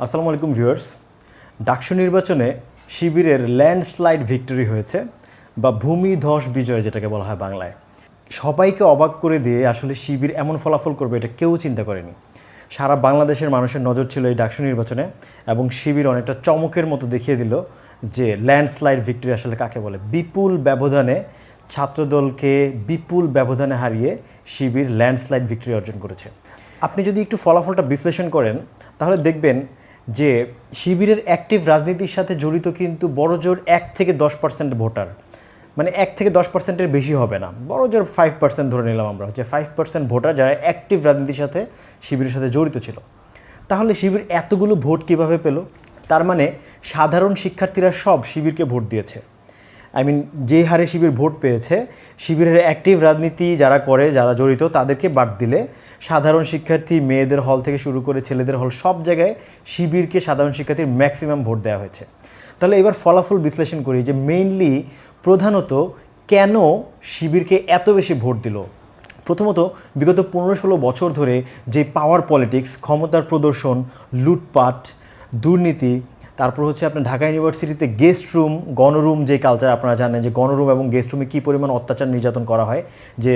আসসালামু আলাইকুম ভিউয়ার্স। ডাকসু নির্বাচনে শিবিরের ল্যান্ডস্লাইড ভিক্টরি হয়েছে বা ভূমিধস বিজয় যেটাকে বলা হয় বাংলায়। সবাইকে অবাক করে দিয়ে আসলে শিবির এমন ফলাফল করবে এটা কেউ চিন্তা করেনি। সারা বাংলাদেশের মানুষের নজর ছিল এই ডাকসু নির্বাচনে এবং শিবির অনেকটা চমকের মতো দেখিয়ে দিল যে ল্যান্ডস্লাইড ভিক্টরি আসলে কাকে বলে। বিপুল ব্যবধানে ছাত্রদলকে বিপুল ব্যবধানে হারিয়ে শিবির ল্যান্ডস্লাইড ভিক্টরি অর্জন করেছে। আপনি যদি একটু ফলাফলটা বিশ্লেষণ করেন তাহলে দেখবেন যে শিবিরের অ্যাক্টিভ রাজনীতির সাথে জড়িত কিন্তু বড়জোর 1 থেকে 10% ভোটার, মানে 1 থেকে 10%-এর বেশি হবে না, বড়জোর 5% ধরে নিলাম আমরা, যে 5% ভোটার যারা অ্যাক্টিভ রাজনীতির সাথে শিবিরের সাথে জড়িত ছিল। তাহলে শিবির এতগুলো ভোট কিভাবে পেল? তার মানে সাধারণ শিক্ষার্থীরা সব শিবিরকে ভোট দিয়েছে। যে হারে শিবির ভোট পেয়েছে, শিবিরের অ্যাক্টিভ রাজনীতি যারা করে, যারা জড়িত, তাদেরকে বাদ দিলে সাধারণ শিক্ষার্থী, মেয়েদের হল থেকে শুরু করে ছেলেদের হল, সব জায়গায় শিবিরকে সাধারণ শিক্ষার্থীর ম্যাক্সিমাম ভোট দেওয়া হয়েছে। তাহলে এবার ফলাফল বিশ্লেষণ করি যে মেইনলি প্রধানত কেন শিবিরকে এত বেশি ভোট দিল। প্রথমত, বিগত 15-16 বছর ধরে যে পাওয়ার পলিটিক্স, ক্ষমতার প্রদর্শন, লুটপাট, দুর্নীতি, তারপর হচ্ছে আপনার ঢাকা ইউনিভার্সিটিতে গেস্ট রুম, গণরুম, যে কালচার আপনারা জানেন যে গণরুম এবং গেস্ট রুমে কী পরিমাণ অত্যাচার নির্যাতন করা হয়, যে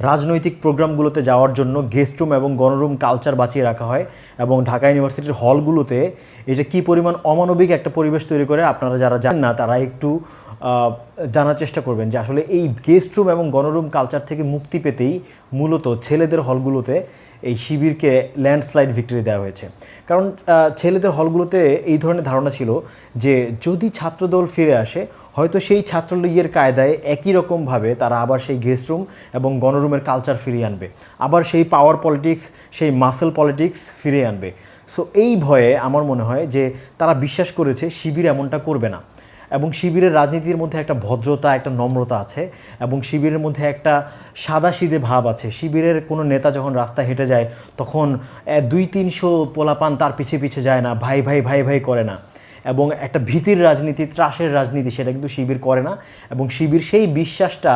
রাজনৈতিক প্রোগ্রামগুলোতে যাওয়ার জন্য গেস্ট রুম এবং গণরুম কালচার বাঁচিয়ে রাখা হয়, এবং ঢাকা ইউনিভার্সিটির হলগুলোতে এটা কী পরিমাণ অমানবিক একটা পরিবেশ তৈরি করে, আপনারা যারা জানেন না তারা একটু জানার চেষ্টা করবেন যে আসলে এই গেস্ট রুম এবং গণরুম কালচার থেকে মুক্তি পেতেই মূলত ছেলেদের হলগুলোতে এই শিবিরকে ল্যান্ডস্লাইড ভিক্টরি দেওয়া হয়েছে। কারণ ছেলেদের হলগুলোতে এই ধরনের ধারণা ছিল যে যদি ছাত্রদল ফিরে আসে, হয়তো সেই ছাত্রলীগের কায়দায় একই রকমভাবে তারা আবার সেই গেস্ট রুম এবং গণরুমের কালচার ফিরিয়ে আনবে, আবার সেই পাওয়ার পলিটিক্স, সেই মাসেল পলিটিক্স ফিরিয়ে আনবে। সো এই ভয়ে আমার মনে হয় যে তারা বিশ্বাস করেছে শিবির এমনটা করবে না, এবং শিবিরের রাজনীতির মধ্যে একটা ভদ্রতা, একটা নম্রতা আছে, এবং শিবিরের মধ্যে একটা সাদাসিধে ভাব আছে। শিবিরের কোনো নেতা যখন রাস্তায় হেঁটে যায় তখন 200-300 পোলাপান তার পিছে পিছে যায় না, ভাই ভাই ভাই ভাই করে না, এবং একটা ভীতির রাজনীতি, ত্রাসের রাজনীতি, সেটা কিন্তু শিবির করে না। এবং শিবির সেই বিশ্বাসটা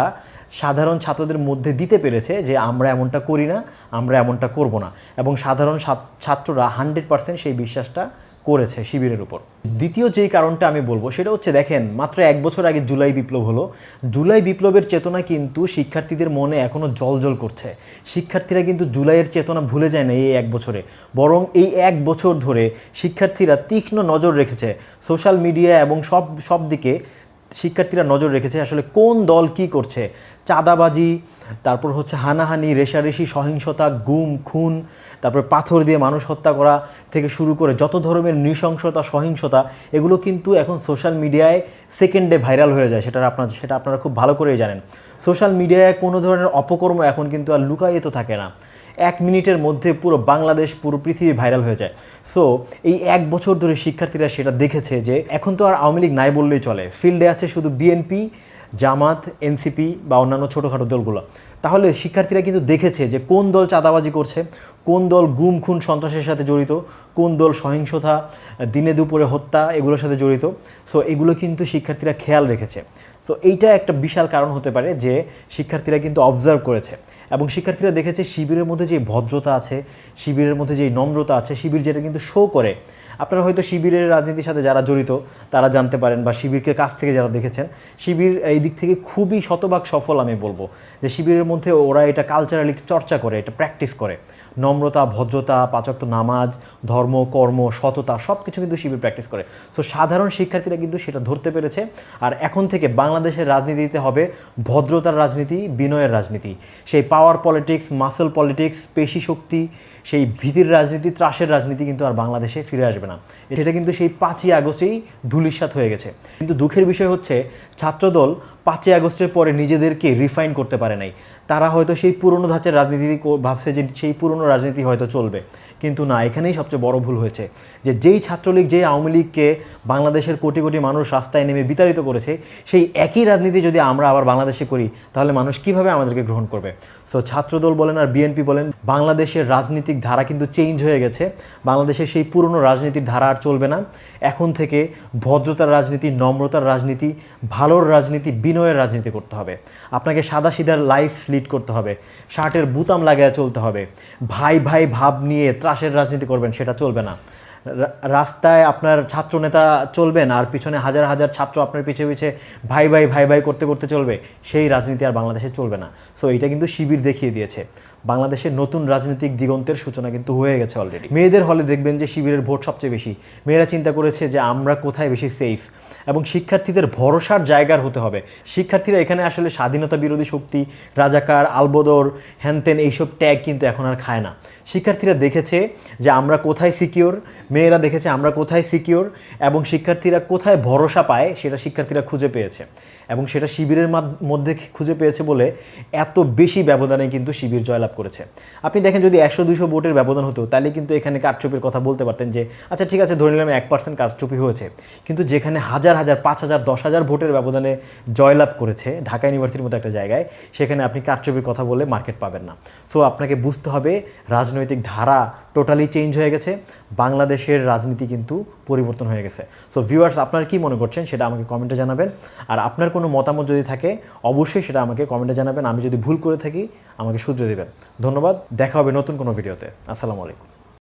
সাধারণ ছাত্রদের মধ্যে দিতে পেরেছে যে আমরা এমনটা করি না, আমরা এমনটা করব না, এবং সাধারণ ছাত্ররা 100% সেই বিশ্বাসটা করেছে শিবিরের উপর। দ্বিতীয় যেই কারণটা আমি বলবো সেটা হচ্ছে, দেখেন, মাত্র 1 বছর আগে জুলাই বিপ্লব হলো। জুলাই বিপ্লবের চেতনা কিন্তু শিক্ষার্থীদের মনে এখনও জলজল করছে। শিক্ষার্থীরা কিন্তু জুলাইয়ের চেতনা ভুলে যায় না এই 1 বছরে, বরং এই 1 বছর ধরে শিক্ষার্থীরা তীক্ষ্ণ নজর রেখেছে সোশ্যাল মিডিয়া এবং সব দিকে। শিক্ষার্থীরা নজর রেখেছে আসলে কোন দল কি করছে। চাঁদাবাজি, তারপর হচ্ছে হানাহানি, রেষারেষি, সহিংসতা, গুম খুন, তারপর পাথর দিয়ে মানুষ হত্যা করা থেকে শুরু করে যত ধরনের নৃশংসতা, সহিংসতা, এগুলো কিন্তু এখন সোশ্যাল মিডিয়ায় সেকেন্ডে ভাইরাল হয়ে যায়। সেটা আপনারা খুব ভালো করেই জানেন। সোশ্যাল মিডিয়ায় কোনো ধরনের অপকর্ম এখন কিন্তু আর লুকায়িত থাকে না, 1 মিনিটের মধ্যে পুরো বাংলাদেশ, পুরো পৃথিবী ভাইরাল হয়ে যায়। সো এই 1 বছর ধরে শিক্ষার্থীরা সেটা দেখেছে যে এখন তো আর আওয়ামী লীগ নাই বললেই চলে, ফিল্ডে আছে শুধু বিএনপি, জামাত, এনসিপি বা অন্যান্য ছোটোখাটো দলগুলো। তাহলে শিক্ষার্থীরা কিন্তু দেখেছে যে কোন দল চাঁদাবাজি করছে, কোন দল গুম খুন সন্ত্রাসের সাথে জড়িত, কোন দল সহিংসতা, দিনে দুপুরে হত্যা, এগুলোর সাথে জড়িত। সো এগুলো কিন্তু শিক্ষার্থীরা খেয়াল রেখেছে। সো এইটা একটা বিশাল কারণ হতে পারে যে শিক্ষার্থীরা কিন্তু অবজার্ভ করেছে, এবং শিক্ষার্থীরা দেখেছে শিবিরের মধ্যে যে ভদ্রতা আছে, শিবিরের মধ্যে যে নম্রতা আছে, শিবির যেটা কিন্তু শো করে। আপনারা হয়তো শিবিরের রাজনীতির সাথে যারা জড়িত তারা জানতে পারেন, বা শিবিরকে কাছ থেকে যারা দেখেছেন, শিবির এই দিক থেকে খুবই শতভাগ সফল। আমি বলবো যে শিবিরের মধ্যে ওরা এটা কালচারালি চর্চা করে, এটা প্র্যাকটিস করে। নম্রতা, ভদ্রতা, 5 ওয়াক্ত নামাজ, ধর্ম, কর্ম, সততা, সব কিছু কিন্তু শিবির প্র্যাকটিস করে। সো সাধারণ শিক্ষার্থীরা কিন্তু সেটা ধরতে পেরেছে। আর এখন থেকে বাংলাদেশের রাজনীতিতে হবে ভদ্রতার রাজনীতি, বিনয়ের রাজনীতি। সেই পাওয়ার পলিটিক্স, মাসেল পলিটিক্স, পেশি শক্তি, সেই ভীতির রাজনীতি, ত্রাসের রাজনীতি কিন্তু আর বাংলাদেশে ফিরে আসবে না। এটা কিন্তু সেই 5ই আগস্টেই ধূলিসাৎ হয়ে গেছে। কিন্তু দুঃখের বিষয় হচ্ছে ছাত্রদল 5ই আগস্টের পরে নিজেদেরকে রিফাইন করতে পারে নাই। তারা হয়তো সেই পুরনো ধাঁচের রাজনীতি ভাবছে যে সেই পুরনো রাজনীতি হয়তো চলবে, কিন্তু না, এখানেই সবচেয়ে বড় ভুল হয়েছে যে যেই ছাত্রলীগ, যেই আওয়ামী লীগকে বাংলাদেশের কোটি কোটি মানুষ রাস্তায় নেমে বিতাড়িত করেছে, সেই একই রাজনীতি যদি আমরা আবার বাংলাদেশে করি তাহলে মানুষ কিভাবে আমাদেরকে গ্রহণ করবে? সো ছাত্রদল বলেন আর বিএনপি বলেন, বাংলাদেশের রাজনীতিক ধারা কিন্তু চেঞ্জ হয়ে গেছে। বাংলাদেশের সেই পুরনো রাজনীতির ধারা আর চলবে না। এখন থেকে ভদ্রতার রাজনীতি, নম্রতার রাজনীতি, ভালোর রাজনীতি, বিনয়ের রাজনীতি করতে হবে। আপনাকে সাদাসিধার লাইফ লিড করতে হবে, শার্টের বুতাম লাগায় চলতে হবে। ভাই ভাই ভাব নিয়ে ত্রাসের রাজনীতি করবেন, সেটা চলবে না। রাস্তায় আপনার ছাত্রনেতা চলবেন আর পিছনে হাজার হাজার ছাত্র আপনার পিছে পিছে ভাই ভাই ভাই ভাই করতে করতে চলবে, সেই রাজনীতি আর বাংলাদেশে চলবে না। সো এটা কিন্তু শিবির দেখিয়ে দিয়েছে, বাংলাদেশের নতুন রাজনৈতিক দিগন্তের সূচনা কিন্তু হয়ে গেছে অলরেডি। মেয়েদের হলে দেখবেন যে শিবিরের ভোট সবচেয়ে বেশি। মেয়েরা চিন্তা করেছে যে আমরা কোথায় বেশি সেফ, এবং শিক্ষার্থীদের ভরসার জায়গার হতে হবে। শিক্ষার্থীরা এখানে আসলে স্বাধীনতা বিরোধী শক্তি, রাজাকার, আলবদর, হ্যানতেন এইসব ট্যাগ কিন্তু এখন আর খায় না। শিক্ষার্থীরা দেখেছে যে আমরা কোথায় সিকিওর, মেয়েরা দেখেছে আমরা কোথায় সিকিওর, এবং শিক্ষার্থীরা কোথায় ভরসা পায় সেটা শিক্ষার্থীরা খুঁজে পেয়েছে, এবং সেটা শিবিরের মধ্যে খুঁজে পেয়েছে বলে এত বেশি ব্যবধানে কিন্তু শিবির জয়লাভ করেছে। আপনি দেখেন যদি 100-200 ভোটের ব্যবধান হতো তাহলে কিন্তু এখানে কারচুপির কথা বলতে পারতেন যে আচ্ছা ঠিক আছে ধরে নিলাম 1% কারচুপি হয়েছে, কিন্তু যেখানে হাজার হাজার 5,000 10,000 ভোটের ব্যবধানে জয়লাভ করেছে ঢাকা ইউনিভার্সিটির মতো একটা জায়গায়, সেখানে আপনি কারচুপির কথা বলে মার্কেট পাবেন না। সো আপনাকে বুঝতে হবে রাজনৈতিক ধারা টোটালি চেঞ্জ হয়ে গেছে, বাংলাদেশের রাজনীতি কিন্তু পরিবর্তন হয়ে গেছে। সো ভিউয়ার্স, আপনারা কি মনে করছেন সেটা আমাকে কমেন্টে জানাবেন, আর আপনার কোনো মতামত যদি থাকে অবশ্যই সেটা আমাকে কমেন্টে জানাবেন। আমি যদি ভুল করে থাকি আমাকে শুধরে দেবেন। ধন্যবাদ, দেখা হবে নতুন কোনো ভিডিওতে। আসসালামু আলাইকুম।